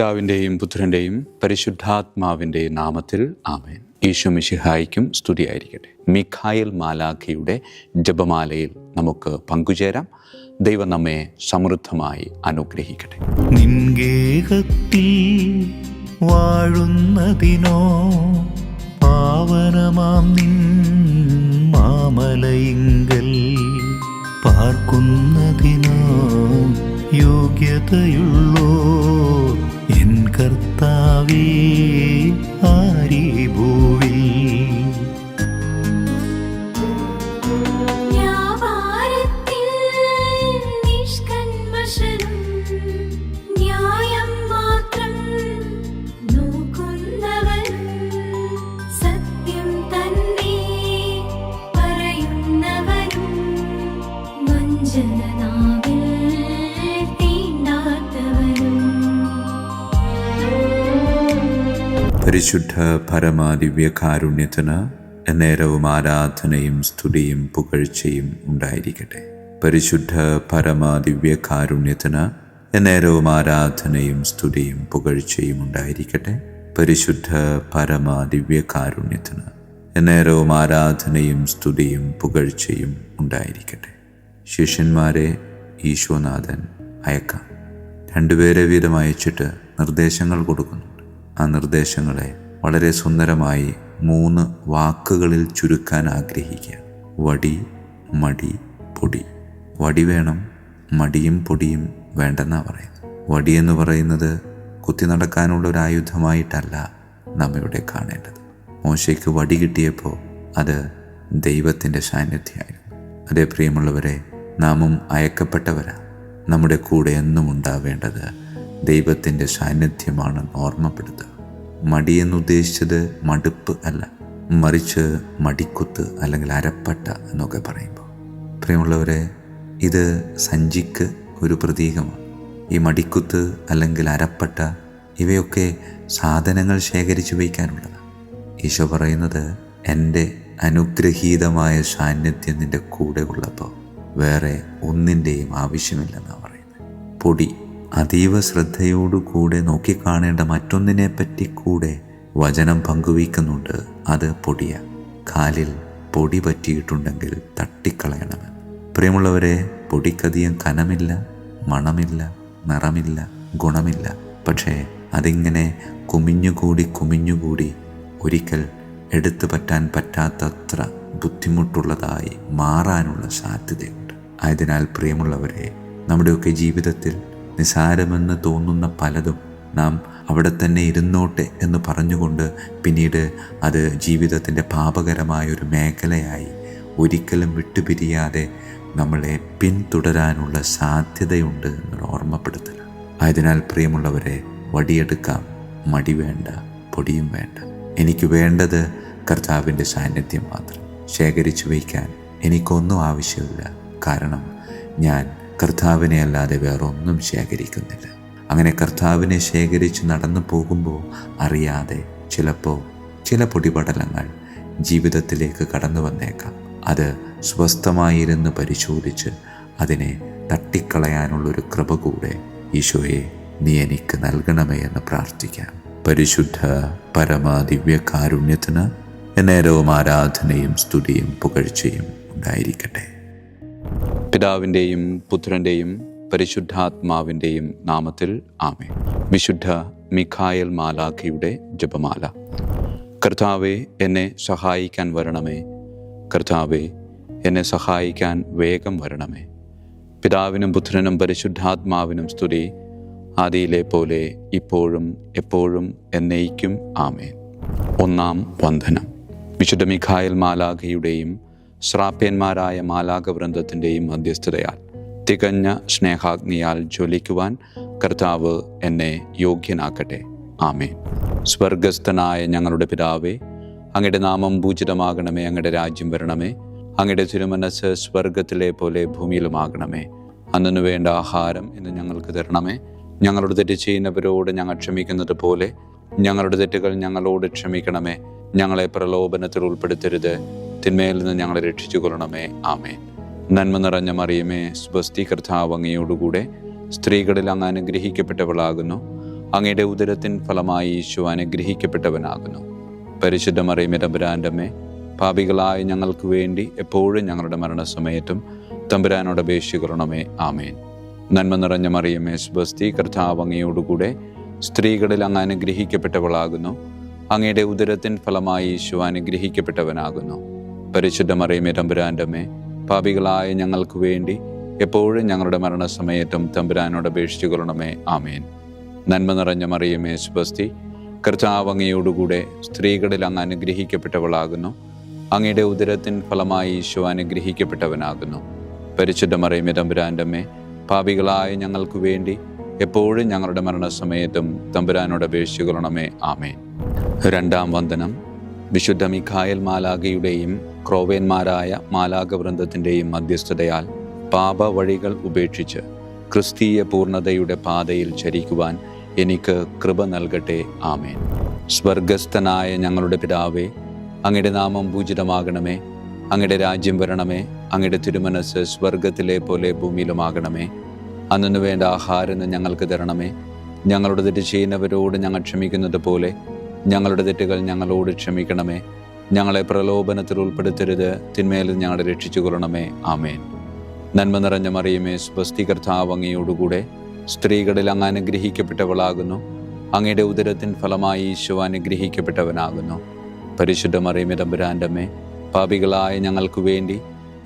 പിതാവിൻ്റെയും പുത്രൻ്റെയും പരിശുദ്ധാത്മാവിൻ്റെയും നാമത്തിൽ ആമേൻ. ഈശോ മിശിഹായ്ക്കും സ്തുതിയായിരിക്കട്ടെ. മിഖായേൽ മാലാഖയുടെ ജപമാലയിൽ നമുക്ക് പങ്കുചേരാം. ദൈവം നമ്മെ സമൃദ്ധമായി അനുഗ്രഹിക്കട്ടെ. നിൻഗേഹത്തിൽ വാഴുന്നതിനോ പാവനമാം നിൻ മാമലയിങ്കൽ പാർക്കുന്നതിനോ യോഗ്യതയുള്ളോ എൻ കർത്താവേ ആരീ ഭൂവിൽ. പരിശുദ്ധ പരമാദിവ്യകാരുണ്യത്തിന് എന്നേരവും ആരാധനയും സ്തുതിയും പുകഴ്ചയും ഉണ്ടായിരിക്കട്ടെ. പരിശുദ്ധ പരമാദിവ്യകാരുണ്യത്തിന് എന്നേരവും ആരാധനയും സ്തുതിയും പുകഴ്ചയും ഉണ്ടായിരിക്കട്ടെ. പരിശുദ്ധ പരമാദിവ്യകാരുണ്യത്തിന് എന്നേരവും ആരാധനയും സ്തുതിയും പുകഴ്ചയും ഉണ്ടായിരിക്കട്ടെ. ശിഷ്യന്മാരെ ഈശോനാഥൻ അയക്കാം. 2 പേരെ വീതം അയച്ചിട്ട് നിർദ്ദേശങ്ങൾ കൊടുക്കുന്നുണ്ട്. ആ നിർദ്ദേശങ്ങളെ വളരെ സുന്ദരമായി 3 വാക്കുകളിൽ ചുരുക്കാൻ ആഗ്രഹിക്കുക. വടി, മടി, പൊടി. വടി വേണം, മടിയും പൊടിയും വേണ്ടെന്നാണ് പറയുന്നത്. വടി എന്ന് പറയുന്നത് കുത്തി നടക്കാനുള്ള ഒരു ആയുധമായിട്ടല്ല നാം ഇവിടെ കാണേണ്ടത്. മോശയ്ക്ക് വടി കിട്ടിയപ്പോൾ അത് ദൈവത്തിൻ്റെ സാന്നിധ്യമായിരുന്നു. അതേ പ്രിയമുള്ളവരെ, നാമും അയക്കപ്പെട്ടവരാ. നമ്മുടെ കൂടെ എന്നും ഉണ്ടാവേണ്ടത് ദൈവത്തിൻ്റെ സാന്നിധ്യമാണെന്ന് ഓർമ്മപ്പെടുത്തുക. മടിയെന്നുദ്ദേശിച്ചത് മടുപ്പ് അല്ല, മറിച്ച് മടിക്കുത്ത് അല്ലെങ്കിൽ അരപ്പട്ട എന്നൊക്കെ പറയുമ്പോൾ, പ്രിയമുള്ളവരെ, ഇത് സഞ്ചിക്ക് ഒരു പ്രതീകമാണ്. ഈ മടിക്കുത്ത് അല്ലെങ്കിൽ അരപ്പട്ട ഇവയൊക്കെ സാധനങ്ങൾ ശേഖരിച്ചു വയ്ക്കാനുള്ളതാണ്. ഈശോ പറയുന്നത്, എൻ്റെ അനുഗ്രഹീതമായ സാന്നിധ്യം നിൻ്റെ കൂടെ ഉള്ളപ്പോൾ വേറെ ഒന്നിൻ്റെയും ആവശ്യമില്ലെന്നാണ് പറയുന്നത്. പൊടി, അതീവ ശ്രദ്ധയോടുകൂടെ നോക്കിക്കാണേണ്ട മറ്റൊന്നിനെ പറ്റി കൂടെ വചനം പങ്കുവയ്ക്കുന്നുണ്ട്. അത് പൊടിയാണ്. കാലിൽ പൊടി പറ്റിയിട്ടുണ്ടെങ്കിൽ തട്ടിക്കളയണമെന്ന്. പ്രിയമുള്ളവരെ, പൊടിക്കധികം കനമില്ല, മണമില്ല, നിറമില്ല, ഗുണമില്ല. പക്ഷേ അതിങ്ങനെ കുമിഞ്ഞുകൂടി ഒരിക്കൽ എടുത്തു പറ്റാൻ പറ്റാത്തത്ര ബുദ്ധിമുട്ടുള്ളതായി മാറാനുള്ള സാധ്യതയുണ്ട്. ആയതിനാൽ പ്രിയമുള്ളവരെ, നമ്മുടെയൊക്കെ ജീവിതത്തിൽ നിസാരമെന്ന് തോന്നുന്ന പലതും നാം അവിടെ തന്നെ ഇരുന്നോട്ടെ എന്ന് പറഞ്ഞുകൊണ്ട് പിന്നീട് അത് ജീവിതത്തിൻ്റെ പാപകരമായൊരു മേഖലയായി ഒരിക്കലും വിട്ടുപിരിയാതെ നമ്മളെ പിന്തുടരാനുള്ള സാധ്യതയുണ്ട് എന്നൊരു ഓർമ്മപ്പെടുത്തൽ. ആയതിനാൽ പ്രിയമുള്ളവരെ, വടിയെടുക്കാം, മടി വേണ്ട, പൊടിയും വേണ്ട. എനിക്ക് വേണ്ടത് കർത്താവിൻ്റെ സാന്നിധ്യം മാത്രം. ശേഖരിച്ചു വയ്ക്കാൻ എനിക്കൊന്നും ആവശ്യമില്ല. കാരണം ഞാൻ കർത്താവിനെ അല്ലാതെ വേറൊന്നും ശേഖരിക്കുന്നില്ല. അങ്ങനെ കർത്താവിനെ ശേഖരിച്ച് നടന്നു പോകുമ്പോൾ അറിയാതെ ചിലപ്പോൾ ചില പൊടിപടലങ്ങൾ ജീവിതത്തിലേക്ക് കടന്നു വന്നേക്കാം. അത് സ്വസ്ഥമായിരുന്ന് പരിശോധിച്ച് അതിനെ തട്ടിക്കളയാനുള്ളൊരു കൃപ കൂടെ ഈശോയെ നീ എനിക്ക് നൽകണമേ എന്ന് പ്രാർത്ഥിക്കാം. പരിശുദ്ധ പരമാദിവ്യകാരുണ്യത്തിന് എന്നേരവും ആരാധനയും സ്തുതിയും പുകഴ്ചയും ഉണ്ടായിരിക്കട്ടെ. പിതാവിൻ്റെയും പുത്രൻ്റെയും പരിശുദ്ധാത്മാവിൻ്റെയും നാമത്തിൽ ആമേൻ. വിശുദ്ധ മിഖായേൽ മാലാഖയുടെ ജപമാല. കർത്താവേ, എന്നെ സഹായിക്കാൻ വരണമേ. കർത്താവേ, എന്നെ സഹായിക്കാൻ വേഗം വരണമേ. പിതാവിനും പുത്രനും പരിശുദ്ധാത്മാവിനും സ്തുതി, ആദിയിലെ പോലെ ഇപ്പോഴും എപ്പോഴും എന്നേക്കും ആമേൻ. 1-ാം വന്ദനം. വിശുദ്ധ മിഖായേൽ മാലാഖയുടെയും ശ്രാപ്യന്മാരായ മാലാഖവൃന്ദത്തിൻ്റെയും മധ്യസ്ഥതയാൽ തികഞ്ഞ സ്നേഹാഗ്നിയാൽ ജ്വലിക്കുവാൻ കർത്താവ് എന്നെ യോഗ്യനാക്കട്ടെ. ആമേൻ. സ്വർഗസ്ഥനായ ഞങ്ങളുടെ പിതാവേ, അങ്ങയുടെ നാമം പൂജിതമാകണമേ. അങ്ങയുടെ രാജ്യം വരണമേ. അങ്ങയുടെ തിരുമനസ്സ് സ്വർഗത്തിലെ പോലെ ഭൂമിയിലുമാകണമേ. അന്നു വേണ്ട ആഹാരം ഇന്ന് ഞങ്ങൾക്ക് തരണമേ. ഞങ്ങളുടെ തെറ്റ് ചെയ്യുന്നവരോട് ഞങ്ങൾ ക്ഷമിക്കുന്നത് പോലെ ഞങ്ങളുടെ തെറ്റുകൾ ഞങ്ങളോട് ക്ഷമിക്കണമേ. ഞങ്ങളെ പ്രലോഭനത്തിൽ ഉൾപ്പെടുത്തരുത്, തിന്മയിൽ നിന്ന് ഞങ്ങളെ രക്ഷിച്ചു കൊള്ളണമേ. ആമേൻ. നന്മ നിറഞ്ഞ മറിയമേ, സ്വസ്തി, കർത്താവ് അങ്ങയോടുകൂടെ സ്ത്രീകളിൽ അങ്ങ് അനുഗ്രഹിക്കപ്പെട്ടവളാകുന്നു. അങ്ങയുടെ ഉദരത്തിൻ ഫലമായി ഈശോ അനുഗ്രഹിക്കപ്പെട്ടവനാകുന്നു. പരിശുദ്ധ മറിയമേ തമ്പുരാൻ്റെ അമ്മേ, പാപികളായ ഞങ്ങൾക്ക് വേണ്ടി എപ്പോഴും ഞങ്ങളുടെ മരണസമയത്തും തമ്പുരാനോട് അപേക്ഷിക്കണമേ. ആമേൻ. നന്മ നിറഞ്ഞ മറിയമേ സ്വസ്തി, കർത്താവ് അങ്ങയോടുകൂടെ സ്ത്രീകളിൽ അങ്ങ് അനുഗ്രഹിക്കപ്പെട്ടവളാകുന്നു. അങ്ങയുടെ ഉദരത്തിൻ ഫലമായി ഈശോ അനുഗ്രഹിക്കപ്പെട്ടവനാകുന്നു. പരിശുദ്ധ മറിയമേ തമ്പുരാൻ്റെ അമ്മേ, പാപികളായ ഞങ്ങൾക്ക് വേണ്ടി എപ്പോഴും ഞങ്ങളുടെ മരണസമയത്തും തമ്പുരാനോട് അപേക്ഷിച്ചുകൊള്ളണമേ. ആമേൻ. നന്മ നിറഞ്ഞ മറിയമേ സ്വസ്തി, കർത്താവ് അങ്ങയോടുകൂടെ സ്ത്രീകളിൽ അങ്ങ് അനുഗ്രഹിക്കപ്പെട്ടവളാകുന്നു. അങ്ങയുടെ ഉദരത്തിൻ ഫലമായി ഈശോ അനുഗ്രഹിക്കപ്പെട്ടവനാകുന്നു. പരിശുദ്ധ മറിയമേ തമ്പുരാൻ്റെ അമ്മേ, പാപികളായ ഞങ്ങൾക്ക് വേണ്ടി എപ്പോഴും ഞങ്ങളുടെ മരണസമയത്തും തമ്പുരാനോട് അപേക്ഷിച്ചുകൊള്ളണമേ. ആമേൻ. രണ്ടാം വന്ദനം. വിശുദ്ധ മിഖായേൽ മാലാഖയുടെയും ക്രോവേന്മാരായ മാലാഖവൃന്ദത്തിൻ്റെയും മധ്യസ്ഥതയാൽ പാപ വഴികൾ ഉപേക്ഷിച്ച് ക്രിസ്തീയ പൂർണ്ണതയുടെ പാതയിൽ ചരിക്കുവാൻ എനിക്ക് കൃപ നൽകട്ടെ. ആമേൻ. സ്വർഗസ്ഥനായ ഞങ്ങളുടെ പിതാവേ, അങ്ങയുടെ നാമം പൂജിതമാകണമേ. അങ്ങയുടെ രാജ്യം വരണമേ. അങ്ങയുടെ തിരുമനസ് സ്വർഗത്തിലെ പോലെ ഭൂമിയിലുമാകണമേ. അന്നു വേണ്ട ആഹാരം ഞങ്ങൾക്ക് തരണമേ. ഞങ്ങളുടെ തെറ്റ് ചെയ്യുന്നവരോട് ഞങ്ങൾ ക്ഷമിക്കുന്നത് പോലെ ഞങ്ങളുടെ തെറ്റുകൾ ഞങ്ങളോട് ക്ഷമിക്കണമേ. ഞങ്ങളെ പ്രലോഭനത്തിൽ ഉൾപ്പെടുത്തരുത്, തിന്മയിൽ ഞങ്ങളെ രക്ഷിച്ചുകൊള്ളണമേ. ആമേൻ. നന്മ നിറഞ്ഞ മറിയമേ സ്വസ്തി, കർത്താവ് അങ്ങയോടുകൂടെ സ്ത്രീകളിൽ അങ്ങ് അനുഗ്രഹിക്കപ്പെട്ടവളാകുന്നു. അങ്ങയുടെ ഉദരത്തിൻ ഫലമായി ഈശോ അനുഗ്രഹിക്കപ്പെട്ടവനാകുന്നു. പരിശുദ്ധ മറിയമേ തമ്പുരാൻ്റെ അമ്മേ, പാപികളായ ഞങ്ങൾക്ക് വേണ്ടി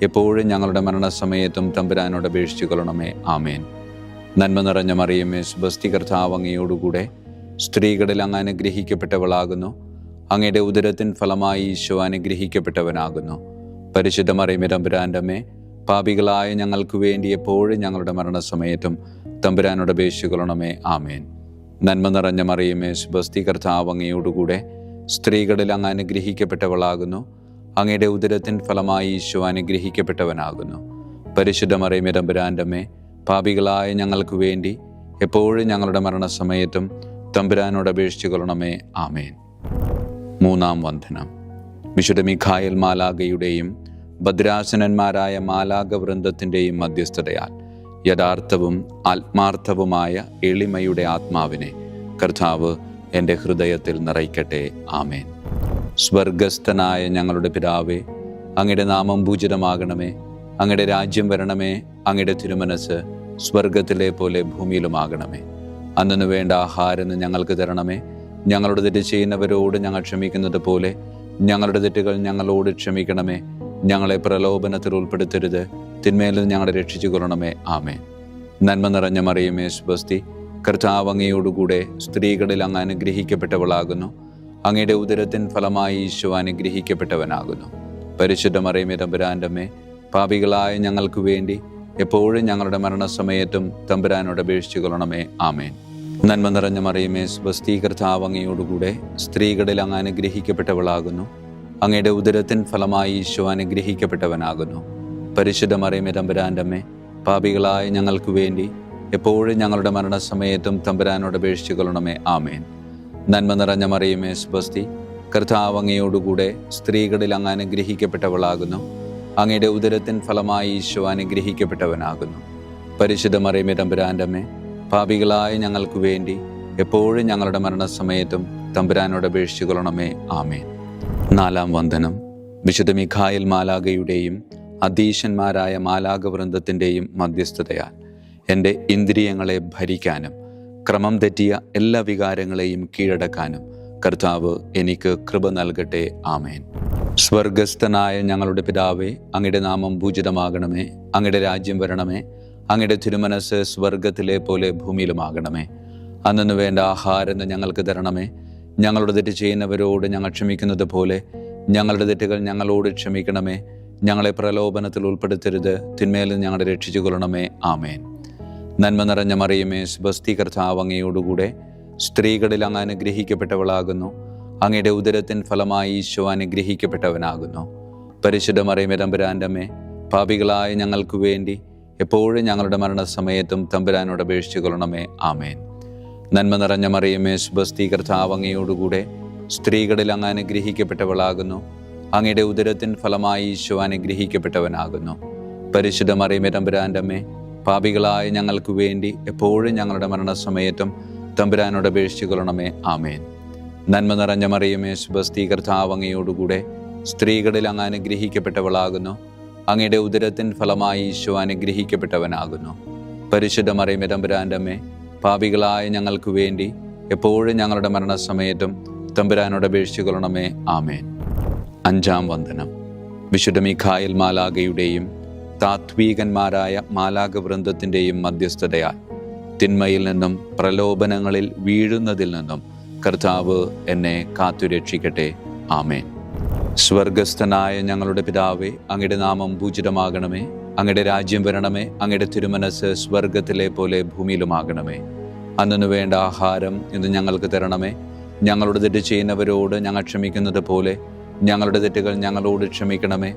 എപ്പോഴും ഞങ്ങളുടെ മരണസമയത്തും തമ്പുരാനോട് അപേക്ഷിച്ചുകൊള്ളണമേ. ആമേൻ. നന്മ നിറഞ്ഞ മറിയമേ സ്വസ്തി, കർത്താവ് അങ്ങയോടുകൂടെ സ്ത്രീകളിൽ അങ്ങ് അനുഗ്രഹിക്കപ്പെട്ടവളാകുന്നു. അങ്ങയുടെ ഉദരത്തിൻ ഫലമായി ഈശോ അനുഗ്രഹിക്കപ്പെട്ടവനാകുന്നു. പരിശുദ്ധ മറിയമേ തമ്പുരാൻ്റെ അമ്മേ, പാപികളായ ഞങ്ങൾക്ക് വേണ്ടി എപ്പോഴും ഞങ്ങളുടെ മരണസമയത്തും തമ്പുരാനോട് അപേക്ഷിച്ചുകൊള്ളണമേ. ആമേൻ. നന്മ നിറഞ്ഞ മറിയമേ സ്വസ്തി, കർത്താവ് അങ്ങയോടുകൂടെ സ്ത്രീകളിൽ അങ്ങ് അനുഗ്രഹിക്കപ്പെട്ടവളാകുന്നു. അങ്ങയുടെ ഉദരത്തിൻ ഫലമായി ഈശോ അനുഗ്രഹിക്കപ്പെട്ടവനാകുന്നു. പരിശുദ്ധ മറിയമേ തമ്പുരാൻ്റെ അമ്മേ, പാപികളായ ഞങ്ങൾക്ക് വേണ്ടി എപ്പോഴും ഞങ്ങളുടെ മരണസമയത്തും തമ്പുരാനോട് അപേക്ഷിച്ചുകൊള്ളണമേ. ആമേൻ. മൂന്നാം വന്ദനം. വിശുദ്ധ മിഖായേൽ മാലാഖയുടെയും ഭദ്രാസനന്മാരായ മാലാഖവൃന്ദത്തിൻ്റെയും മധ്യസ്ഥതയാൽ യഥാർത്ഥവും ആത്മാർത്ഥവുമായ എളിമയുടെ ആത്മാവിനെ കർത്താവ് എൻ്റെ ഹൃദയത്തിൽ നിറയ്ക്കട്ടെ. ആമേൻ. സ്വർഗസ്ഥനായ ഞങ്ങളുടെ പിതാവേ, അങ്ങയുടെ നാമം പൂജിതമാകണമേ. അങ്ങയുടെ രാജ്യം വരണമേ. അങ്ങയുടെ തിരുമനസ് സ്വർഗത്തിലെ പോലെ ഭൂമിയിലുമാകണമേ. അന്നു വേണ്ട ആഹാരം ഞങ്ങൾക്ക് തരണമേ. ഞങ്ങളുടെ തെറ്റ് ചെയ്യുന്നവരോട് ഞങ്ങൾ ക്ഷമിക്കുന്നത് പോലെ ഞങ്ങളുടെ തെറ്റുകൾ ഞങ്ങളോട് ക്ഷമിക്കണമേ. ഞങ്ങളെ പ്രലോഭനത്തിൽ ഉൾപ്പെടുത്തരുത്, തിന്മയിൽ ഞങ്ങളെ രക്ഷിച്ചുകൊള്ളണമേ. ആമേൻ. നന്മ നിറഞ്ഞ മറിയമേ സ്വസ്തി, കർത്താവ് അങ്ങയോടുകൂടെ സ്ത്രീകളിൽ അങ്ങ് അനുഗ്രഹിക്കപ്പെട്ടവളാകുന്നു. അങ്ങയുടെ ഉദരത്തിൻ ഫലമായി ഈശോ അനുഗ്രഹിക്കപ്പെട്ടവനാകുന്നു. പരിശുദ്ധ മറിയമേ തമ്പുരാൻ്റെ അമ്മേ, പാപികളായ ഞങ്ങൾക്ക് വേണ്ടി എപ്പോഴും ഞങ്ങളുടെ മരണസമയത്തും തമ്പുരാനോട് അപേക്ഷിച്ചുകൊള്ളണമേ. ആമേൻ. നന്മ നിറഞ്ഞ മറിയമേ സ്വസ്തി, കർത്താവ് അങ്ങയോടുകൂടെ സ്ത്രീകളിൽ അങ്ങ് അനുഗ്രഹിക്കപ്പെട്ടവളാകുന്നു. അങ്ങയുടെ ഉദരത്തിൻ ഫലമായി ഈശോ അനുഗ്രഹിക്കപ്പെട്ടവനാകുന്നു. പരിശുദ്ധ മറിയമേ തമ്പുരാൻ്റെ അമ്മേ, പാപികളായ ഞങ്ങൾക്ക് വേണ്ടി എപ്പോഴും ഞങ്ങളുടെ മരണസമയത്തും തമ്പുരാനോട് അപേക്ഷിച്ചുകൊള്ളണമേ. ആമേൻ. നന്മ നിറഞ്ഞ മറിയമേ സ്വസ്തി, കർത്താവ് അങ്ങയോടുകൂടെ സ്ത്രീകളിൽ അങ്ങ് അനുഗ്രഹിക്കപ്പെട്ടവളാകുന്നു. അങ്ങയുടെ ഉദരത്തിൻ ഫലമായി ഈശോ അനുഗ്രഹിക്കപ്പെട്ടവനാകുന്നു. പരിശുദ്ധ മറിയമേ തമ്പുരാൻ്റെ അമ്മേ, പാപികളായ ഞങ്ങൾക്ക് വേണ്ടി എപ്പോഴും ഞങ്ങളുടെ മരണസമയത്തും തമ്പുരാനോട് അപേക്ഷിച്ചുകൊള്ളണമേ. ആമേൻ. നാലാം വന്ദനം. വിശുദ്ധ മിഖായേൽ മാലാഖയുടെയും അധീശന്മാരായ മാലാഖവൃന്ദത്തിൻ്റെയും മധ്യസ്ഥതയാൽ എൻ്റെ ഇന്ദ്രിയങ്ങളെ ഭരിക്കാനും ക്രമം തെറ്റിയ എല്ലാ വികാരങ്ങളെയും കീഴടക്കാനും കർത്താവ് എനിക്ക് കൃപ നൽകട്ടെ. ആമേൻ. സ്വർഗസ്ഥനായ ഞങ്ങളുടെ പിതാവേ, അങ്ങയുടെ നാമം പൂജിതമാകണമേ. അങ്ങയുടെ രാജ്യം വരണമേ. അങ്ങയുടെ തിരുമനസ് സ്വർഗത്തിലെ പോലെ ഭൂമിയിലുമാകണമേ. അന്നു വേണ്ട ആഹാരം ഞങ്ങൾക്ക് തരണമേ. ഞങ്ങളുടെ തെറ്റ് ചെയ്യുന്നവരോട് ഞങ്ങൾ ക്ഷമിക്കുന്നത് പോലെ ഞങ്ങളുടെ തെറ്റുകൾ ഞങ്ങളോട് ക്ഷമിക്കണമേ. ഞങ്ങളെ പ്രലോഭനത്തിൽ ഉൾപ്പെടുത്തരുത്, തിന്മയിൽ ഞങ്ങളെ രക്ഷിച്ചുകൊള്ളണമേ. ആമേൻ. നന്മ നിറഞ്ഞ മറിയമേ സ്വസ്തി, കർത്താവ് അങ്ങയോടുകൂടെ സ്ത്രീകളിൽ അങ്ങ് അനുഗ്രഹിക്കപ്പെട്ടവളാകുന്നു. അങ്ങയുടെ ഉദരത്തിൻ ഫലമായി ഈശോ അനുഗ്രഹിക്കപ്പെട്ടവനാകുന്നു. പരിശുദ്ധ മറിയമേ തമ്പുരാൻ്റെ അമ്മേ, പാപികളായ ഞങ്ങൾക്ക് വേണ്ടി എപ്പോഴും ഞങ്ങളുടെ മരണസമയത്തും തമ്പുരാനോട് അപേക്ഷിച്ചുകൊള്ളണമേ. ആമേൻ. നന്മ നിറഞ്ഞ മറിയമേ സ്വസ്തി, കർത്താവ് അങ്ങയോടുകൂടെ സ്ത്രീകളിൽ അങ്ങ് അനുഗ്രഹിക്കപ്പെട്ടവളാകുന്നു. അങ്ങയുടെ ഉദരത്തിൻ ഫലമായി ഈശോ അനുഗ്രഹിക്കപ്പെട്ടവനാകുന്നു. പരിശുദ്ധ മറിയമേ തമ്പുരാൻ്റെ അമ്മേ, പാപികളായ ഞങ്ങൾക്ക് വേണ്ടി എപ്പോഴും ഞങ്ങളുടെ മരണസമയത്തും തമ്പുരാനോട് അപേക്ഷിച്ചു കൊള്ളണമേ. ആമേൻ. നന്മ നിറഞ്ഞ മറിയമേ, സ്വസ്തി, കർത്താവ് അങ്ങയോടുകൂടെ സ്ത്രീകളിൽ അങ്ങ് അനുഗ്രഹിക്കപ്പെട്ടവളാകുന്നു. അങ്ങയുടെ ഉദരത്തിൻ ഫലമായി ഈശോ അനുഗ്രഹിക്കപ്പെട്ടവനാകുന്നു. പരിശുദ്ധ മറിയമേ, തമ്പുരാൻ്റെ അമ്മേ, പാപികളായ ഞങ്ങൾക്ക് വേണ്ടി എപ്പോഴും ഞങ്ങളുടെ മരണസമയത്തും തമ്പുരാനോട് അപേക്ഷിച്ചു കൊള്ളണമേ. ആമേൻ. അഞ്ചാം വന്ദനം. വിശുദ്ധ മിഖായേൽ മാലാഖയുടെയും താത്വീകന്മാരായ മാലാഖ വൃന്ദത്തിൻ്റെയും മധ്യസ്ഥതയാൽ തിന്മയിൽ നിന്നും പ്രലോഭനങ്ങളിൽ വീഴുന്നതിൽ നിന്നും കർത്താവ് എന്നെ കാത്തുരക്ഷിക്കട്ടെ. ആമേൻ. സ്വർഗസ്ഥനായ ഞങ്ങളുടെ പിതാവേ, അങ്ങയുടെ നാമം പൂജിതമാകണമേ. അങ്ങയുടെ രാജ്യം വരണമേ. അങ്ങയുടെ തിരുമനസ് സ്വർഗത്തിലെ പോലെ ഭൂമിയിലുമാകണമേ. അന്നു വേണ്ട ആഹാരം ഇന്ന് ഞങ്ങൾക്ക് തരണമേ. ഞങ്ങളുടെ തെറ്റ് ചെയ്യുന്നവരോട് ഞങ്ങൾ ക്ഷമിക്കുന്നത് പോലെ ഞങ്ങളുടെ തെറ്റുകൾ ഞങ്ങളോട് ക്ഷമിക്കണമേ.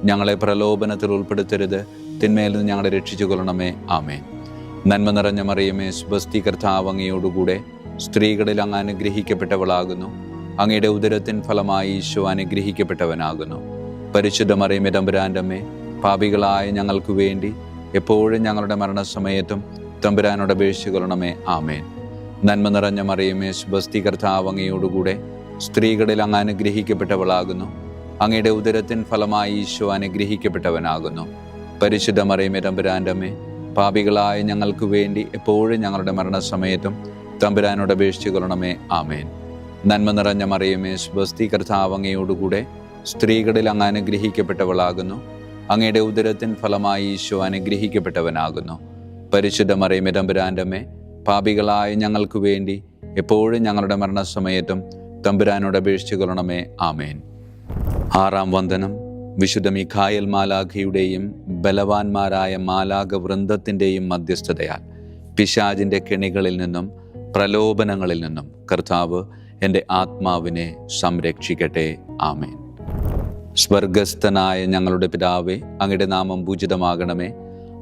ഞങ്ങളെ പ്രലോഭനത്തിൽ ഉൾപ്പെടുത്തരുത്, തിന്മയിൽ നിന്ന് ഞങ്ങളെ രക്ഷിച്ചു കൊള്ളണമേ. ആമേൻ. നന്മ നിറഞ്ഞ മറിയമേ, സ്വസ്തി, കർത്താവ് അങ്ങയോടുകൂടെ സ്ത്രീകളിൽ അങ്ങ് അനുഗ്രഹിക്കപ്പെട്ടവളാകുന്നു. അങ്ങയുടെ ഉദരത്തിൻ ഫലമായി ഈശോ അനുഗ്രഹിക്കപ്പെട്ടവനാകുന്നു. പരിശുദ്ധ മറിയമേ, തമ്പുരാൻ്റെ അമ്മേ, പാപികളായ ഞങ്ങൾക്ക് വേണ്ടി എപ്പോഴും ഞങ്ങളുടെ മരണസമയത്തും തമ്പുരാനോട് അപേക്ഷിച്ചു കൊള്ളണമേ. ആമേൻ. നന്മ നിറഞ്ഞ മറിയമേ, സ്വസ്തി, കർത്താവ് അങ്ങയോടുകൂടെ സ്ത്രീകളിൽ അങ്ങ് അനുഗ്രഹിക്കപ്പെട്ടവളാകുന്നു. അങ്ങയുടെ ഉദരത്തിൻ ഫലമായി ഈശോ അനുഗ്രഹിക്കപ്പെട്ടവനാകുന്നു. പരിശുദ്ധ മറിയമേ, തമ്പുരാൻ്റെ അമ്മേ, പാപികളായ ഞങ്ങൾക്ക് വേണ്ടി എപ്പോഴും ഞങ്ങളുടെ മരണസമയത്തും തമ്പുരാനോട് അപേക്ഷിച്ചു കൊള്ളണമേ. ആമേൻ. നന്മ നിറഞ്ഞ മറിയമേ, സ്വസ്തി, കർത്താവ് അങ്ങയോടുകൂടെ സ്ത്രീകളിൽ അങ്ങ് അനുഗ്രഹിക്കപ്പെട്ടവളാകുന്നു. അങ്ങയുടെ ഉദരത്തിൻ ഫലമായി ഈശോ അനുഗ്രഹിക്കപ്പെട്ടവനാകുന്നു. പരിശുദ്ധ മറിയമേ, തമ്പുരാൻ്റെ അമ്മേ, പാപികളായ ഞങ്ങൾക്ക് വേണ്ടി എപ്പോഴും ഞങ്ങളുടെ മരണസമയത്തും തമ്പുരാനോട് അപേക്ഷിച്ചു കൊള്ളണമേ. ആമേൻ. ആറാം വന്ദനം. വിശുദ്ധ മിഖായേൽ മാലാഖയുടെയും ബലവാന്മാരായ മാലാഖ വൃന്ദത്തിൻ്റെയും മധ്യസ്ഥതയാൽ പിശാചിൻ്റെ കെണികളിൽ നിന്നും പ്രലോഭനങ്ങളിൽ നിന്നും കർത്താവ് എൻ്റെ ആത്മാവിനെ സംരക്ഷിക്കട്ടെ. ആമേൻ. സ്വർഗസ്ഥനായ ഞങ്ങളുടെ പിതാവേ, അങ്ങയുടെ നാമം പൂജിതമാകണമേ.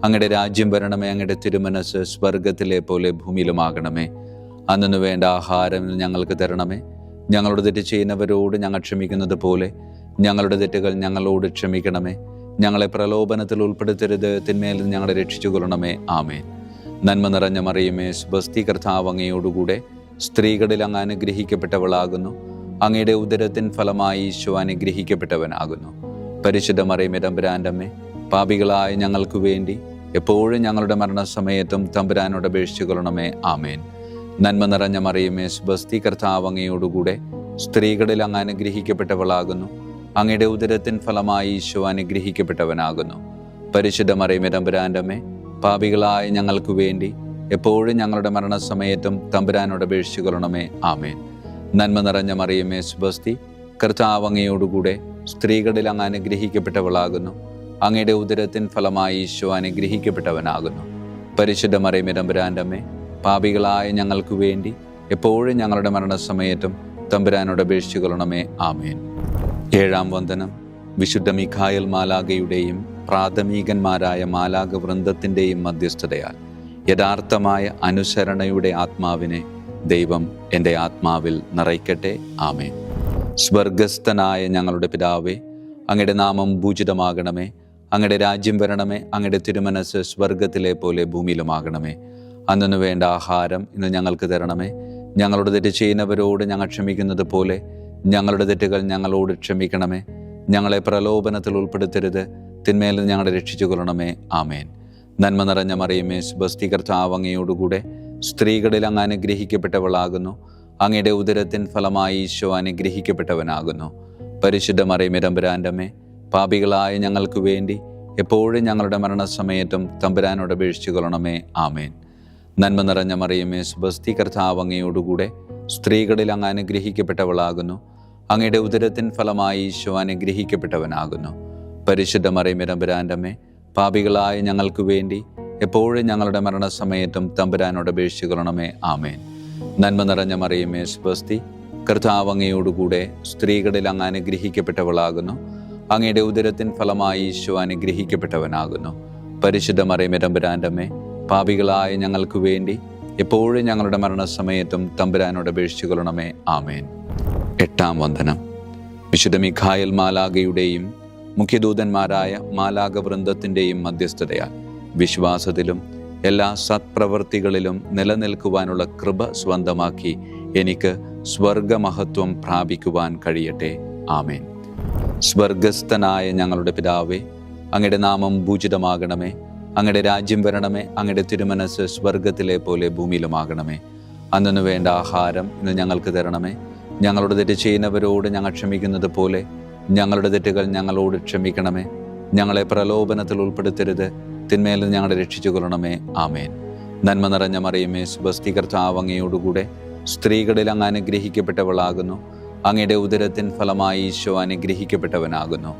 അങ്ങയുടെ രാജ്യം വരണമേ. അങ്ങയുടെ തിരുമനസ് സ്വർഗത്തിലെ പോലെ ഭൂമിയിലുമാകണമേ. അന്നു വേണ്ട ആഹാരം ഞങ്ങൾക്ക് തരണമേ. ഞങ്ങളുടെ തെറ്റ് ചെയ്യുന്നവരോട് ഞങ്ങൾ ക്ഷമിക്കുന്നത് പോലെ ഞങ്ങളുടെ തെറ്റുകൾ ഞങ്ങളോട് ക്ഷമിക്കണമേ. ഞങ്ങളെ പ്രലോഭനത്തിൽ ഉൾപ്പെടുത്തരുത്, തിന്മയിൽ നിന്ന് ഞങ്ങളെ രക്ഷിച്ചു കൊള്ളണമേ. ആമേൻ. നന്മ നിറഞ്ഞ മറിയമേ, സ്വസ്തി, കർത്താവ് അങ്ങയോടുകൂടെ സ്ത്രീകളിൽ അങ്ങ് അനുഗ്രഹിക്കപ്പെട്ടവളാകുന്നു. അങ്ങയുടെ ഉദരത്തിൻ ഫലമായി ഈശോ അനുഗ്രഹിക്കപ്പെട്ടവനാകുന്നു. പരിശുദ്ധ മറിയമേ, തമ്പുരാൻ്റെ അമ്മേ, പാപികളായ ഞങ്ങൾക്ക് വേണ്ടി എപ്പോഴും ഞങ്ങളുടെ മരണസമയത്തും തമ്പുരാനോട് അപേക്ഷിച്ചു കൊള്ളണമേ. ആമേൻ. നന്മ നിറഞ്ഞ മറിയമേ, സ്വസ്തി, കർത്താവ് അങ്ങയോടുകൂടെ സ്ത്രീകളിൽ അങ്ങ് അനുഗ്രഹിക്കപ്പെട്ടവളാകുന്നു. അങ്ങയുടെ ഉദരത്തിൻ ഫലമായി ഈശോ അനുഗ്രഹിക്കപ്പെട്ടവനാകുന്നു. പരിശുദ്ധ മറിയമേ, തമ്പുരാൻ്റെ അമ്മേ, പാപികളായ ഞങ്ങൾക്ക് വേണ്ടി എപ്പോഴും ഞങ്ങളുടെ മരണസമയത്തും തമ്പുരാനോട് അപേക്ഷിച്ചു കൊള്ളണമേ. ആമേൻ. നന്മ നിറഞ്ഞ മറിയമേ, സ്വസ്തി, കർത്താവ് അങ്ങയോടുകൂടെ സ്ത്രീകളിൽ അങ്ങ് അനുഗ്രഹിക്കപ്പെട്ടവളാകുന്നു. അങ്ങയുടെ ഉദരത്തിൻ ഫലമായി ഈശോ അനുഗ്രഹിക്കപ്പെട്ടവനാകുന്നു. പരിശുദ്ധ മറിയമേ, തമ്പുരാൻ്റെ അമ്മേ, പാപികളായ ഞങ്ങൾക്ക് വേണ്ടി എപ്പോഴും ഞങ്ങളുടെ മരണസമയത്തും തമ്പുരാനോട് അപേക്ഷിച്ചു കൊള്ളണമേ. ആമേൻ. ഏഴാം വന്ദനം. വിശുദ്ധ മിഖായേൽ മാലാഖയുടെയും പ്രാഥമികന്മാരായ മാലാഖ വൃന്ദത്തിൻ്റെയും മധ്യസ്ഥതയാൽ യഥാർത്ഥമായ അനുസരണയുടെ ആത്മാവിനെ ദൈവം എൻ്റെ ആത്മാവിൽ നിറയ്ക്കട്ടെ. ആമേൻ. സ്വർഗസ്ഥനായ ഞങ്ങളുടെ പിതാവേ, അങ്ങയുടെ നാമം പൂജിതമാകണമേ. അങ്ങയുടെ രാജ്യം വരണമേ. അങ്ങയുടെ തിരുമനസ് സ്വർഗത്തിലെ പോലെ ഭൂമിയിലുമാകണമേ. അന്നു വേണ്ട ആഹാരം ഇന്ന് ഞങ്ങൾക്ക് തരണമേ. ഞങ്ങളുടെ തെറ്റ് ചെയ്യുന്നവരോട് ഞങ്ങൾ ക്ഷമിക്കുന്നത് പോലെ ഞങ്ങളുടെ തെറ്റുകൾ ഞങ്ങളോട് ക്ഷമിക്കണമേ. ഞങ്ങളെ പ്രലോഭനത്തിൽ ഉൾപ്പെടുത്തരുത്, തിന്മയിൽ നിന്ന് ഞങ്ങളെ രക്ഷിച്ചു കൊള്ളണമേ. ആമേൻ. നന്മ നിറഞ്ഞ മറിയമേ, സ്വസ്തി, കർത്താവ് അങ്ങയോടുകൂടെ സ്ത്രീകളിൽ അങ്ങ് അനുഗ്രഹിക്കപ്പെട്ടവളാകുന്നു. അങ്ങയുടെ ഉദരത്തിൻ ഫലമായി ഈശോ അനുഗ്രഹിക്കപ്പെട്ടവനാകുന്നു. പരിശുദ്ധ മറിയമേ, തമ്പുരാൻ്റെ അമ്മേ, പാപികളായ ഞങ്ങൾക്ക് വേണ്ടി എപ്പോഴും ഞങ്ങളുടെ മരണസമയത്തും തമ്പുരാനോട് അപേക്ഷിച്ചു കൊള്ളണമേ. ആമേൻ. നന്മ നിറഞ്ഞ മറിയമേ, സ്വസ്തി, കർത്താവ് അങ്ങയോടുകൂടെ സ്ത്രീകളിൽ അങ്ങ് അനുഗ്രഹിക്കപ്പെട്ടവളാകുന്നു. അങ്ങയുടെ ഉദരത്തിൻ ഫലമായി ഈശോ അനുഗ്രഹിക്കപ്പെട്ടവനാകുന്നു. പരിശുദ്ധ മറിയമേ, തമ്പുരാൻ്റെ അമ്മേ, പാപികളായ ഞങ്ങൾക്ക് വേണ്ടി എപ്പോഴും ഞങ്ങളുടെ മരണസമയത്തും തമ്പുരാനോട് അപേക്ഷിച്ചു കൊള്ളണമേ. ആമേൻ. നന്മ നിറഞ്ഞ മറിയമേ, സ്വസ്തി, കർത്താവ് അങ്ങയോടുകൂടെ സ്ത്രീകളിൽ അങ്ങ് അനുഗ്രഹിക്കപ്പെട്ടവളാകുന്നു. അങ്ങയുടെ ഉദരത്തിൻ ഫലമായി ഈശോ അനുഗ്രഹിക്കപ്പെട്ടവനാകുന്നു. പരിശുദ്ധ മറിയമേ, തമ്പുരാൻ്റെ അമ്മേ, പാപികളായ ഞങ്ങൾക്ക് വേണ്ടി എപ്പോഴും ഞങ്ങളുടെ മരണസമയത്തും തമ്പുരാനോട് അപേക്ഷിച്ചു കൊള്ളണമേ. ആമേൻ. എട്ടാം വന്ദനം. വിശുദ്ധ മിഖായേൽ മാലാഖയുടെയും മുഖ്യദൂതന്മാരായ മാലാഖ വൃന്ദത്തിൻ്റെയും മധ്യസ്ഥതയാൽ വിശ്വാസത്തിലും എല്ലാ സത്പ്രവൃത്തികളിലും നിലനിൽക്കുവാനുള്ള കൃപ സ്വന്തമാക്കി എനിക്ക് സ്വർഗമഹത്വം പ്രാപിക്കുവാൻ കഴിയട്ടെ. ആമേൻ. സ്വർഗസ്ഥനായ ഞങ്ങളുടെ പിതാവേ, അങ്ങയുടെ നാമം പൂജിതമാകണമേ. അങ്ങയുടെ രാജ്യം വരണമേ. അങ്ങയുടെ തിരുമനസ് സ്വർഗത്തിലെ പോലെ ഭൂമിയിലുമാകണമേ. അന്നു വേണ്ട ആഹാരം ഇന്ന് ഞങ്ങൾക്ക് തരണമേ. ഞങ്ങളുടെ തെറ്റ് ചെയ്യുന്നവരോട് ഞങ്ങൾ ക്ഷമിക്കുന്നത് പോലെ ഞങ്ങളുടെ തെറ്റുകൾ ഞങ്ങളോട് ക്ഷമിക്കണമേ. ഞങ്ങളെ പ്രലോഭനത്തിൽ ഉൾപ്പെടുത്തരുത്, തിന്മയിൽ നിന്ന് ഞങ്ങളെ രക്ഷിച്ചു കൊള്ളണമേ. ആമേൻ. നന്മ നിറഞ്ഞ മറിയമേ, സ്വസ്തി, കർത്താവ് അങ്ങയോടുകൂടെ സ്ത്രീകളിൽ അങ്ങ് അനുഗ്രഹിക്കപ്പെട്ടവളാകുന്നു. അങ്ങയുടെ ഉദരത്തിൻ ഫലമായി ഈശോ അനുഗ്രഹിക്കപ്പെട്ടവനാകുന്നു.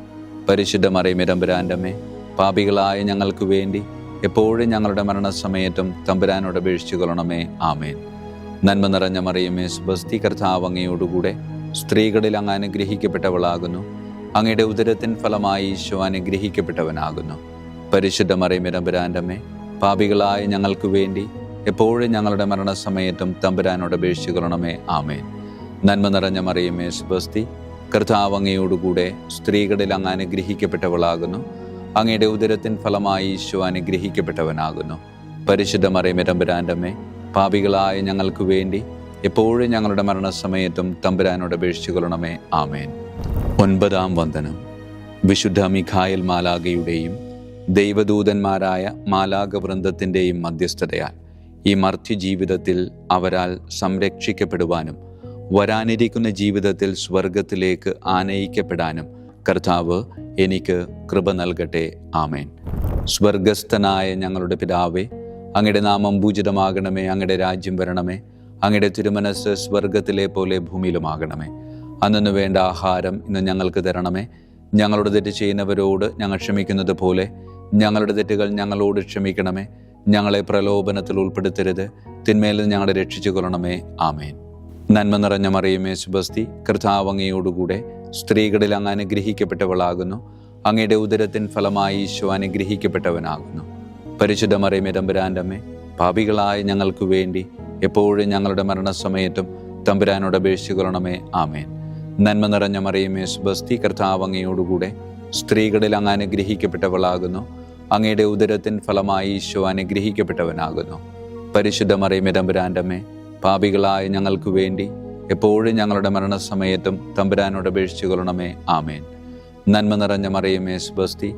പരിശുദ്ധ മറിയമേ, തമ്പുരാന്റെ അമ്മേ, പാപികളായ ഞങ്ങൾക്ക് വേണ്ടി എപ്പോഴും ഞങ്ങളുടെ മരണസമയത്തും തമ്പുരാനോട് അപേക്ഷിച്ചു കൊള്ളണമേ. ആമേൻ. നന്മ നിറഞ്ഞ മറിയമേ, സ്വസ്തി, കർത്താവ് അങ്ങയോടുകൂടെ സ്ത്രീകളിൽ അങ്ങ് അനുഗ്രഹിക്കപ്പെട്ടവളാകുന്നു. അങ്ങയുടെ ഉദരത്തിൻ ഫലമായി ഈശോ അനുഗ്രഹിക്കപ്പെട്ടവനാകുന്നു. പരിശുദ്ധ മറിയമേ, തമ്പുരാന്റെ അമ്മേ, പാപികളായ ഞങ്ങൾക്ക് വേണ്ടി എപ്പോഴും ഞങ്ങളുടെ മരണസമയത്തും തമ്പുരാനോട് അപേക്ഷിച്ചു കൊള്ളണമേ. ആമേൻ. നന്മ നിറഞ്ഞ മറിയമേ, സ്വസ്തി, കർത്താവ് അങ്ങയോടുകൂടെ സ്ത്രീകളിൽ അങ്ങ് അനുഗ്രഹിക്കപ്പെട്ടവളാകുന്നു. അങ്ങയുടെ ഉദരത്തിൻ ഫലമായി ഈശോ അനുഗ്രഹിക്കപ്പെട്ടവനാകുന്നു. പരിശുദ്ധ മറിയമേ, തമ്പുരാന്റെ അമ്മേ, പാപികളായ ഞങ്ങൾക്ക് വേണ്ടി എപ്പോഴും ഞങ്ങളുടെ മരണസമയത്തും തമ്പുരാനോട് അപേക്ഷിച്ചു കൊള്ളണമേ. ആമേൻ. 9-ാം വന്ദനം. വിശുദ്ധ മിഖായേൽ മാലാഖയുടെയും ദൈവദൂതന്മാരായ മാലാഖ വൃന്ദത്തിൻ്റെയും മധ്യസ്ഥതയാൽ ഈ മർത്യ ജീവിതത്തിൽ അവരാൽ സംരക്ഷിക്കപ്പെടുവാനും വരാനിരിക്കുന്ന ജീവിതത്തിൽ സ്വർഗത്തിലേക്ക് ആനയിക്കപ്പെടാനും കർത്താവ് എനിക്ക് കൃപ നൽകട്ടെ. ആമേൻ. സ്വർഗസ്ഥനായ ഞങ്ങളുടെ പിതാവേ, അങ്ങയുടെ നാമം പൂജിതമാകണമേ. അങ്ങയുടെ രാജ്യം വരണമേ. അങ്ങയുടെ തിരുമനസ് സ്വർഗത്തിലെ പോലെ ഭൂമിയിലുമാകണമേ. അന്നു വേണ്ട ആഹാരം ഇന്ന് ഞങ്ങൾക്ക് തരണമേ. ഞങ്ങളുടെ തെറ്റ് ചെയ്യുന്നവരോട് ഞങ്ങൾ ക്ഷമിക്കുന്നത് പോലെ ഞങ്ങളുടെ തെറ്റുകൾ ഞങ്ങളോട് ക്ഷമിക്കണമേ. ഞങ്ങളെ പ്രലോഭനത്തിൽ ഉൾപ്പെടുത്തരുത്, തിന്മയിൽ നിന്ന് ഞങ്ങളെ രക്ഷിച്ചു കൊള്ളണമേ. ആമേൻ. നന്മ നിറഞ്ഞ മറിയമേ, സ്വസ്തി, കർത്താവ് അങ്ങയോടുകൂടെ സ്ത്രീകളിൽ അങ്ങ് അനുഗ്രഹിക്കപ്പെട്ടവളാകുന്നു. അങ്ങയുടെ ഉദരത്തിൻ ഫലമായി ഈശോ അനുഗ്രഹിക്കപ്പെട്ടവനാകുന്നു. പരിശുദ്ധ മറിയമേ, തമ്പുരാന്റെ അമ്മേ, പാപികളായ ഞങ്ങൾക്ക് വേണ്ടി എപ്പോഴും ഞങ്ങളുടെ മരണസമയത്തും തമ്പുരാനോട് അപേക്ഷിച്ചു കൊള്ളണമേ. ആമേൻ. നന്മ നിറഞ്ഞ മറിയമേ, സ്വസ്തി, കർത്താവ് അങ്ങയോടുകൂടെ സ്ത്രീകളിൽ അങ്ങ് അനുഗ്രഹിക്കപ്പെട്ടവളാകുന്നു. അങ്ങയുടെ ഉദരത്തിൻ ഫലമായി ഈശോ അനുഗ്രഹിക്കപ്പെട്ടവനാകുന്നു. പരിശുദ്ധ മറിയമേ, തമ്പുരാന്റെ അമ്മേ, പാപികളായ ഞങ്ങൾക്ക് വേണ്ടി എപ്പോഴും ഞങ്ങളുടെ മരണസമയത്തും തമ്പുരാനോട് അപേക്ഷിച്ചു കൊള്ളണമേ. ആമേൻ. നന്മ നിറഞ്ഞ മറിയമേ, സ്വസ്തി,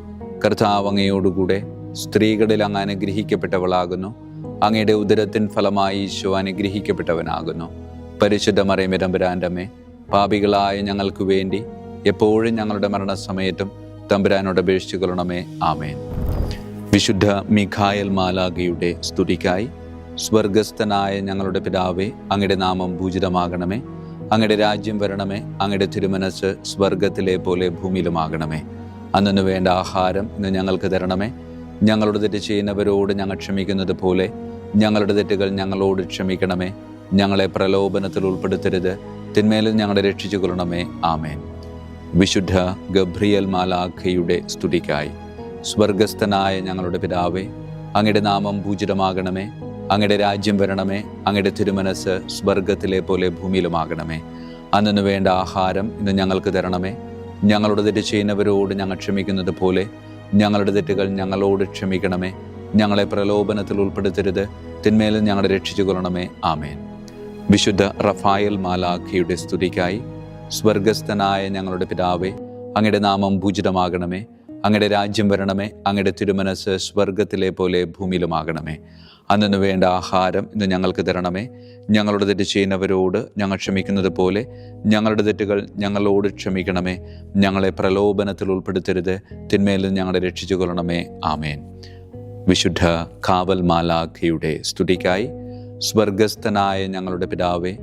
കർത്താവ് അങ്ങയോടുകൂടെ സ്ത്രീകളിൽ അങ്ങ് അനുഗ്രഹിക്കപ്പെട്ടവളാകുന്നു. അങ്ങയുടെ ഉദരത്തിൻ ഫലമായി ഈശോ അനുഗ്രഹിക്കപ്പെട്ടവനാകുന്നു. പരിശുദ്ധ മറിയമേ, തമ്പുരാന്റെ അമ്മേ, പാപികളായ ഞങ്ങൾക്ക് വേണ്ടി എപ്പോഴും ഞങ്ങളുടെ മരണസമയത്തും തമ്പുരാനോട് അപേക്ഷിച്ചു കൊള്ളണമേ. ആമേൻ. വിശുദ്ധ മിഖായേൽ മാലാഖയുടെ സ്തുതിക്കായി. സ്വർഗസ്ഥനായ ഞങ്ങളുടെ പിതാവേ, അങ്ങയുടെ നാമം പൂജിതമാകണമേ. അങ്ങയുടെ രാജ്യം വരണമേ. അങ്ങയുടെ തിരുമനസ് സ്വർഗത്തിലെ പോലെ ഭൂമിയിലുമാകണമേ. അന്നു വേണ്ട ആഹാരം ഇന്ന് ഞങ്ങൾക്ക് തരണമേ. ഞങ്ങളുടെ തെറ്റ് ചെയ്യുന്നവരോട് ഞങ്ങൾ ക്ഷമിക്കുന്നത് പോലെ ഞങ്ങളുടെ തെറ്റുകൾ ഞങ്ങളോട് ക്ഷമിക്കണമേ. ഞങ്ങളെ പ്രലോഭനത്തിൽ ഉൾപ്പെടുത്തരുത്, തിന്മയിൽ ഞങ്ങളെ രക്ഷിച്ചു കൊള്ളണമേ. ആമേൻ. വിശുദ്ധ ഗബ്രിയേൽ മാലാഖയുടെ സ്തുതിക്കായി. സ്വർഗസ്ഥനായ ഞങ്ങളുടെ പിതാവേ, അങ്ങയുടെ നാമം പൂജിതമാകണമേ. അങ്ങയുടെ രാജ്യം വരണമേ. അങ്ങയുടെ തിരുമനസ് സ്വർഗത്തിലെ പോലെ ഭൂമിയിലുമാകണമേ. അന്നു വേണ്ട ആഹാരം ഇന്ന് ഞങ്ങൾക്ക് തരണമേ. ഞങ്ങളുടെ തെറ്റ് ചെയ്യുന്നവരോട് ഞങ്ങൾ ക്ഷമിക്കുന്നത് പോലെ ഞങ്ങളുടെ തെറ്റുകൾ ഞങ്ങളോട് ക്ഷമിക്കണമേ. ഞങ്ങളെ പ്രലോഭനത്തിൽ ഉൾപ്പെടുത്തരുത്, തിന്മയിൽ ഞങ്ങളെ രക്ഷിച്ചു കൊള്ളണമേ. ആമേൻ. വിശുദ്ധ റഫായേൽ മാലാഖയുടെ സ്തുതിക്കായി. സ്വർഗസ്ഥനായ ഞങ്ങളുടെ പിതാവേ, അങ്ങയുടെ നാമം പൂജിതമാകണമേ. അങ്ങയുടെ രാജ്യം വരണമേ. അങ്ങയുടെ തിരുമനസ് സ്വർഗത്തിലെ പോലെ ഭൂമിയിലുമാകണമേ. അന്നു വേണ്ട ആഹാരം ഇന്ന് ഞങ്ങൾക്ക് തരണമേ. ഞങ്ങളുടെ തെറ്റ് ചെയ്യുന്നവരോട് ഞങ്ങൾ ക്ഷമിക്കുന്നത് പോലെ ഞങ്ങളുടെ തെറ്റുകൾ ഞങ്ങളോട് ക്ഷമിക്കണമേ. ഞങ്ങളെ പ്രലോഭനത്തിൽ ഉൾപ്പെടുത്തരുത്, തിന്മയിൽ നിന്ന് ഞങ്ങളെ രക്ഷിച്ചു കൊള്ളണമേ. ആമേൻ. വിശുദ്ധ കാവൽ മാലാഖയുടെ സ്തുതിക്കായി. സ്വർഗസ്ഥനായ ഞങ്ങളുടെ പിതാവേ,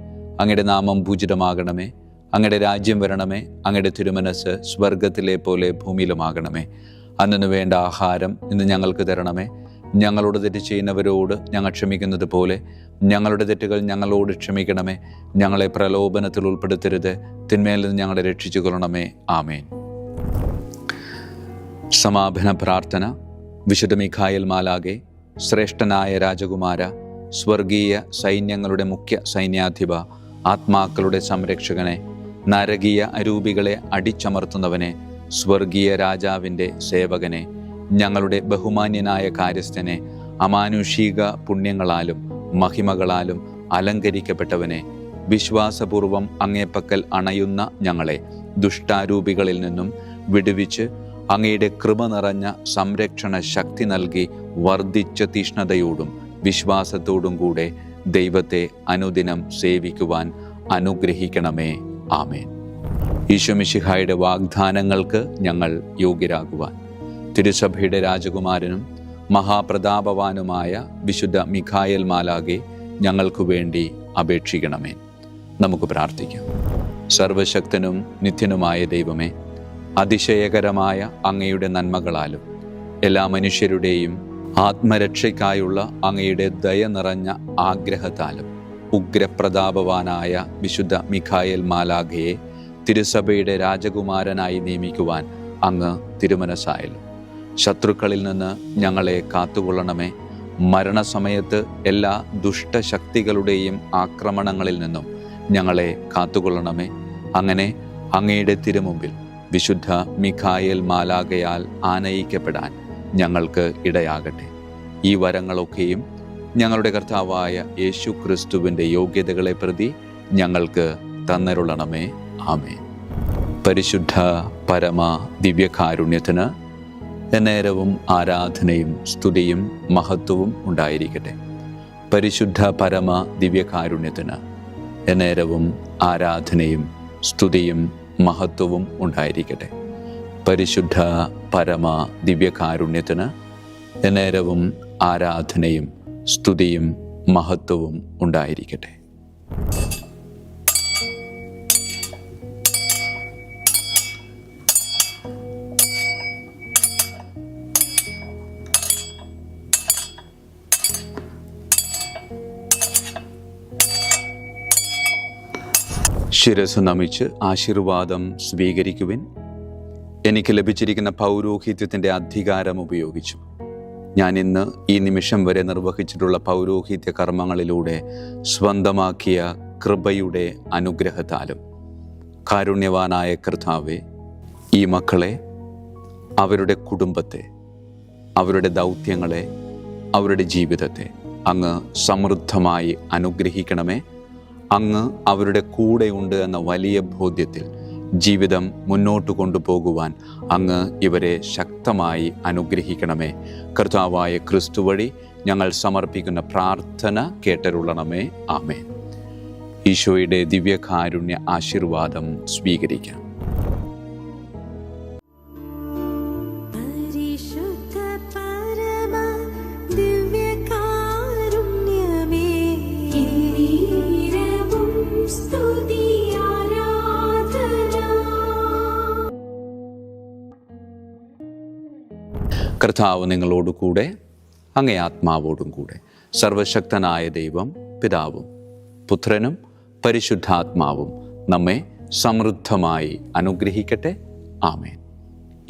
അങ്ങയുടെ നാമം പൂജിതമാകണമേ. അങ്ങയുടെ രാജ്യം വരണമേ. അങ്ങയുടെ തിരുമനസ് സ്വർഗത്തിലെ പോലെ ഭൂമിയിലുമാകണമേ. അന്നു വേണ്ട ആഹാരം ഇന്ന് ഞങ്ങൾക്ക് തരണമേ. ഞങ്ങളോട് തെറ്റ് ചെയ്യുന്നവരോട് ഞങ്ങൾ ക്ഷമിക്കുന്നത് പോലെ ഞങ്ങളുടെ തെറ്റുകൾ ഞങ്ങളോട് ക്ഷമിക്കണമേ. ഞങ്ങളെ പ്രലോഭനത്തിൽ ഉൾപ്പെടുത്തരുത്, തിന്മയിൽ നിന്ന് ഞങ്ങളെ രക്ഷിച്ചു കൊള്ളണമേ. ആമേൻ. സമാപന പ്രാർത്ഥന. വിശുദ്ധ മിഖായേൽ മാലാഖേ, ശ്രേഷ്ഠനായ രാജകുമാര, സ്വർഗീയ സൈന്യങ്ങളുടെ മുഖ്യ സൈന്യാധിപ, ആത്മാക്കളുടെ സംരക്ഷകനെ, നരകീയ അരൂപികളെ അടിച്ചമർത്തുന്നവനെ, സ്വർഗീയ രാജാവിൻ്റെ സേവകനെ, ഞങ്ങളുടെ ബഹുമാന്യനായ കാര്യസ്ഥനെ, അമാനുഷിക പുണ്യങ്ങളാലും മഹിമകളാലും അലങ്കരിക്കപ്പെട്ടവനെ, വിശ്വാസപൂർവം അങ്ങേപ്പക്കൽ അണയുന്ന ഞങ്ങളെ ദുഷ്ടാരൂപികളിൽ നിന്നും വിടുവിച്ച് അങ്ങയുടെ കൃപ നിറഞ്ഞ സംരക്ഷണ ശക്തി നൽകി വർദ്ധിച്ച തീഷ്ണതയോടും വിശ്വാസത്തോടും കൂടെ ദൈവത്തെ അനുദിനം സേവിക്കുവാൻ അനുഗ്രഹിക്കണമേ. ആമേൻ. ഈശോ മിശിഹായുടെ വാഗ്ദാനങ്ങൾക്ക് ഞങ്ങൾ യോഗ്യരാകുവാൻ തിരുസഭയുടെ രാജകുമാരനും മഹാപ്രതാപവാനുമായ വിശുദ്ധ മിഖായേൽ മാലാഖെ ഞങ്ങൾക്കു വേണ്ടി അപേക്ഷിക്കണമേ. നമുക്ക് പ്രാർത്ഥിക്കാം. സർവശക്തനും നിത്യനുമായ ദൈവമേ, അതിശയകരമായ അങ്ങയുടെ നന്മകളാലും എല്ലാ മനുഷ്യരുടെയും ആത്മരക്ഷയ്ക്കായുള്ള അങ്ങയുടെ ദയ നിറഞ്ഞ ആഗ്രഹത്താലും ഉഗ്രപ്രതാപവാനായ വിശുദ്ധ മിഖായേൽ മാലാഖയെ തിരുസഭയുടെ രാജകുമാരനായി നിയമിക്കുവാൻ അങ്ങ് തിരുമനസ്സായല്ലോ. ശത്രുക്കളിൽ നിന്ന് ഞങ്ങളെ കാത്തുകൊള്ളണമേ. മരണസമയത്ത് എല്ലാ ദുഷ്ടശക്തികളുടെയും ആക്രമണങ്ങളിൽ നിന്നും ഞങ്ങളെ കാത്തുകൊള്ളണമേ. അങ്ങനെ അങ്ങയുടെ തിരുമുമ്പിൽ വിശുദ്ധ മിഖായേൽ മാലാഖയാൽ ആനയിക്കപ്പെടാൻ ഞങ്ങൾക്ക് ഇടയാകട്ടെ. ഈ വരങ്ങളൊക്കെയും ഞങ്ങളുടെ കർത്താവായ യേശു ക്രിസ്തുവിൻ്റെ യോഗ്യതകളെ പ്രതി ഞങ്ങൾക്ക് തന്നരുളണമേ. ആമേൻ. പരിശുദ്ധ പരമ ദിവ്യകാരുണ്യത്തിന് എന്നേരവും ആരാധനയും സ്തുതിയും മഹത്വവും ഉണ്ടായിരിക്കട്ടെ. പരിശുദ്ധ പരമ ദിവ്യകാരുണ്യത്തിന് എന്നേരവും ആരാധനയും സ്തുതിയും മഹത്വവും ഉണ്ടായിരിക്കട്ടെ. പരിശുദ്ധ പരമ ദിവ്യകാരുണ്യത്തിന് എന്നേരവും ആരാധനയും സ്തുതിയും മഹത്വവും ഉണ്ടായിരിക്കട്ടെ. ശിരസ് നമിച്ച് ആശീർവാദം സ്വീകരിക്കുവിൻ. എനിക്ക് ലഭിച്ചിരിക്കുന്ന പൗരോഹിത്യത്തിൻ്റെ അധികാരം ഉപയോഗിച്ചു ഞാൻ ഇന്ന് ഈ നിമിഷം വരെ നിർവഹിച്ചിട്ടുള്ള പൗരോഹിത്യ കർമ്മങ്ങളിലൂടെ സ്വന്തമാക്കിയ കൃപയുടെ അനുഗ്രഹത്താലും കാരുണ്യവാനായ കർത്താവേ, ഈ മക്കളെ, അവരുടെ കുടുംബത്തെ, അവരുടെ ദൗത്യങ്ങളെ, അവരുടെ ജീവിതത്തെ അങ്ങ് സമൃദ്ധമായി അനുഗ്രഹിക്കണമേ. അങ്ങ് അവരുടെ കൂടെയുണ്ട് എന്ന വലിയ ബോധ്യത്തിൽ ജീവിതം മുന്നോട്ട് കൊണ്ടുപോകുവാൻ അങ്ങ് ഇവരെ ശക്തമായി അനുഗ്രഹിക്കണമേ. കർത്താവായ ക്രിസ്തു വഴി ഞങ്ങൾ സമർപ്പിക്കുന്ന പ്രാർത്ഥന കേട്ടരുളണമേ. ആമേൻ. ഈശോയുടെ ദിവ്യകാരുണ്യ ആശീർവാദം സ്വീകരിക്കാം. കർത്താവ് നിങ്ങളോടുകൂടെ, അങ്ങേ ആത്മാവോടും കൂടെ. സർവശക്തനായ ദൈവം പിതാവും പുത്രനും പരിശുദ്ധാത്മാവും നമ്മെ സമൃദ്ധമായി അനുഗ്രഹിക്കട്ടെ. ആമേൻ.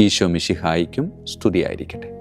ഈശോ മിശിഹായിക്കും സ്തുതിയായിരിക്കട്ടെ.